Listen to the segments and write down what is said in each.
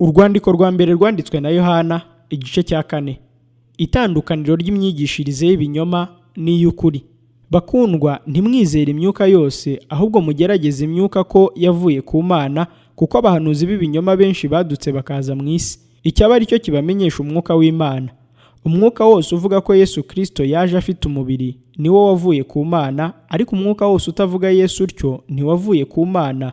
Urwandiko rwa mbere rwanditswe na Yohana, igice cya 4. Itandukaniro ry'imyigishirize y'ibinyoma n'iy'ukuri. Bakundwa, ntimwizere imyuka yose, ahubwo mugerageze imyuka ko yavuye ku Mana, kuko abahanuzi b'ibinyoma benshi badutse bakaza mu isi. Icyaba ari cyo kibamenyesha umwuka w'Imana. Umwuka wose uvuga ko Yesu Kristo yaje afite umubiri ni wo wavuye ku Mana, ariko umwuka wose utavuga Yesu utyo ntiwavuye ku Mana,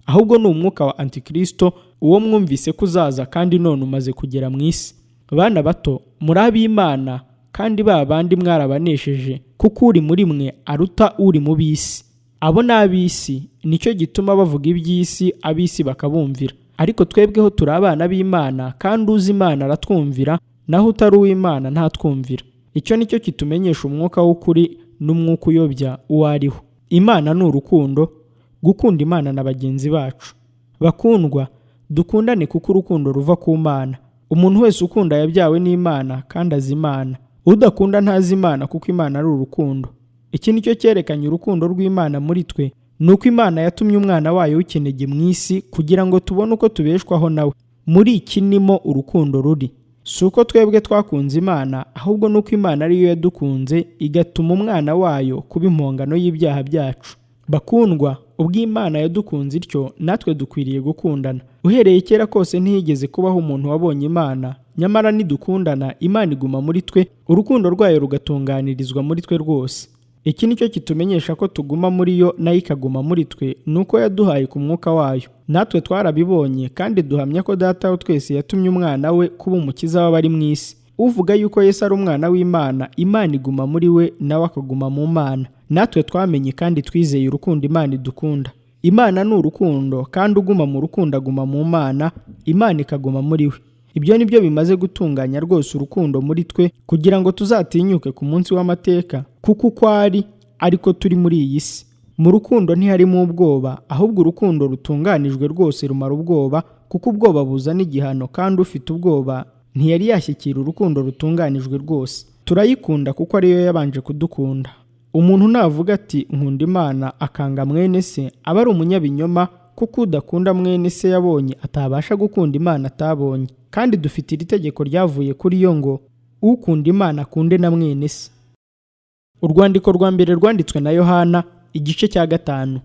ahubwo ni umwuka wa Antikristo, uwo mwumvise ko uzaza kandi none umaze kugera mu isi. Bana bato, muri ab'Imana, kandi ba bandi mwarabanesheje, kuko uri muri mwe aruta uri mu b'isi. Abo ni ab'isi, nicyo gituma bavuga iby'isi, ab'isi bakabumvira. Ariko twebweho turi abana b'Imana, kandi uzi Imana aratwumvira, naho utari uw'Imana ntatwumvira. Icyo nicyo kitumenyesha umwuka w'ukuri n'umwuka uyobya uwo ariho. Imana ni urukundo, gukunda Imana na bagenzi bacu. Bakundwa, dukundane kuko urukundo ruva ku Mana. Umuntu wese ukunda yabyawe n'Imana kandi azi Imana. Udakunda ntazi Imana kuko Imana ari urukundo. Iki nicyo cyerekanye urukundo rw'Imana muri twe, nuko Imana yatumye umwana wayo w'ikinege mu isi kugira ngo tubone uko tubeshwaho nawe. Muri iki nimo urukundo ruri. Si uko twebwe twakunze Imana, ahubwo nuko Imana ariyo yadukunze igatuma umwana wayo kuba impongano y'ibyaha byacu. Bakundwa, ubwo Imana yadukunze ityo, natwe dukwiriye gukundana. Uhereye kera kose ntihigeze kubaho umuntu wabonye Imana, nyamara nidukundana Imana iguma muri twe, urukundo rwayo rugatunganirizwa muri twe rwose. Iki nicyo kitumenyesha ko tuguma muri yo nayo ikaguma muri twe, nuko yaduhaye ku mwuka wayo. Natwe twarabibonye kandi duhamya ko Data wa twese yatumye umwana we kuba umukiza w'abari mu isi. Uvuga yuko Yesu ari umwana w'Imana, Imana iguma muri we nawe akaguma mu Mana. Natwe twamenye kandi twizeye urukundo Imana idukunda. Imana ni urukundo, kandi uguma mu rukundo aguma mu Mana, Imana ikaguma muri we. Ibyo nibyo bimaze gutunganya rwose urukundo muri twe, kugira ngo tuzatinyuke ku munsi w'amateka, kuko uko ari ariko turi muri iyi si. Mu rukundo ntiharimo ubwoba, ahubwo urukundo rutunganijwe rwose rumara ubwoba, kuko ubwoba buzana igihano, kandi ufite ubwoba ntiyari yashyikira urukundo rutunganijwe rwose. Turayikunda kuko ariyo yabanje kudukunda. Umuntu navuga ati nkunda Imana akanga mwene se, aba ari umunyabinyoma, kuko udakunda mwene se yabonye atabasha gukunda Imana atabonye. Kandi dufite iri tegeko ryavuye kuri yo ngo ukunda Imana akunde na mwene se. Urwandiko rwa mbere rwanditswe na Yohana, igice cya 5.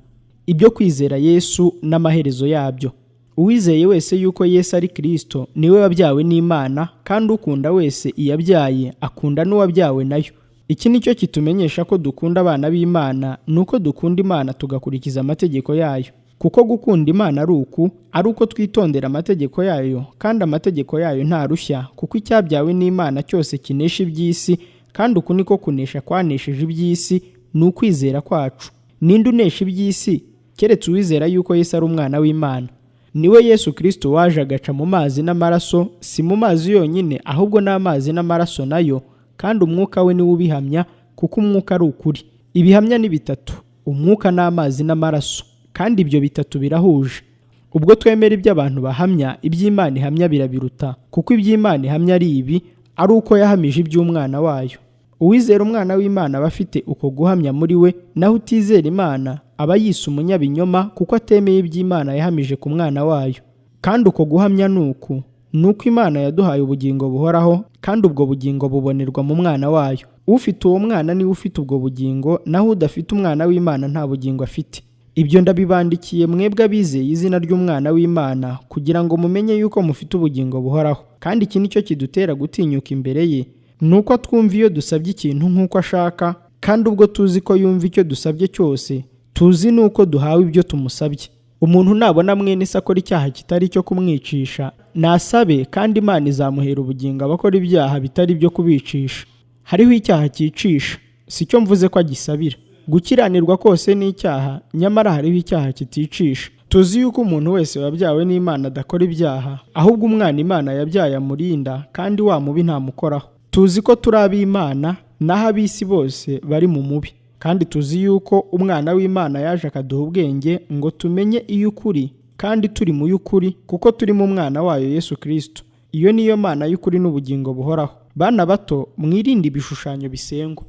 Ibyo kwizera Yesu n'amaherezo yabyo. Uwizeye wese yuko Yesu ari Kristo niwe wabyawe n'Imana, kandi ukunda wese iyabyaye akunda n'uwabyawe nayo. Iki nicyo kitumenyesha ko dukunda abana b'Imana, nuko dukunda Imana tugakurikiza amategeko yayo. Kuko gukunda Imana ari uko twitondera amategeko yayo, kandi amategeko yayo ntarushya, kuko icyabyawe n'Imana cyose kinesha iby'isi, kandi uku niko kunesha kwanesheje iby'isi, ni ukwizera kwacu. Ninde unesha iby'isi keretse uwizera yuko Yesu ari umwana w'Imana? Niwe Yesu Kristo waje agaca mu mazi n'amaraso, si mu mazi yonyine, ahubwo n'amazi n'amaraso nayo, kandi umwuka we niwe ubihamya, kuko umwuka ari ukuri. Ibihamya ni bitatu: umwuka n'amazi n'amaraso, kandi ibyo bitatu birahuje. Ubwo twemera ibyo abantu bahamya, iby'Imana ihamya birabiruta, kuko iby'Imana ihamya ari ibi, ari uko yahamije iby'umwana wayo. Uwizera umwana w'Imana aba afite uko guhamya muri we, naho utizera Imana aba yise umunyabinyoma, kuko atemeye iby'Imana yahamije ku mwana wayo. Kandi uko guhamya ni uko Imana yaduhaye ubugingo buhoraho, kandi ubwo bugingo bubonerwa mu mwana wayo. Ufite uwo mwana niwe ufite ubwo bugingo, naho udafite umwana w'Imana nta bugingo afite. Ibyo ndabibandikiye mwebwe abizeye izina ry'umwana w'Imana, kugira ngo mumenye yuko mufite ubugingo buhoraho. Kandi iki nicyo kidutera gutinyuka imbere ye, nuko twumva iyo dusabye ikintu nk'uko ashaka, kandi ubwo tuzi ko yumva icyo dusabye cyose, tuzi nuko duhawe ibyo tumusabye. Umuntu nabona mwene se akora icyaha kitari cyo kumwicisha, nasabe, kandi Imana izamuhera ubugingo abakora ibyaha bitari byo kubicisha. Hariho icyaha cyicisha, si cyo mvuze ko agisabira. Gukiranirwa kose ni icyaha, nyamara hariho icyaha kiticisha. Tuzi yuko umuntu wese wabyawe n'Imana adakora ibyaha, ahubwo umwana Imana yabyaye amurinda, kandi wa mubi ntamukoraho. Tuzi ko turi ab'Imana, naho ab'isi bose bari mu mubi. Kandi tuzi yuko umwana w'Imana yaje akaduha ubwenge ngo tumenye iy'ukuri, kandi turi mu y'ukuri, kuko turi mu mwana wayo Yesu Kristo. Iyo niyo Mana y'ukuri n'ubugingo buhoraho. Bana bato, mwirinde ibishushanyo bisengwa.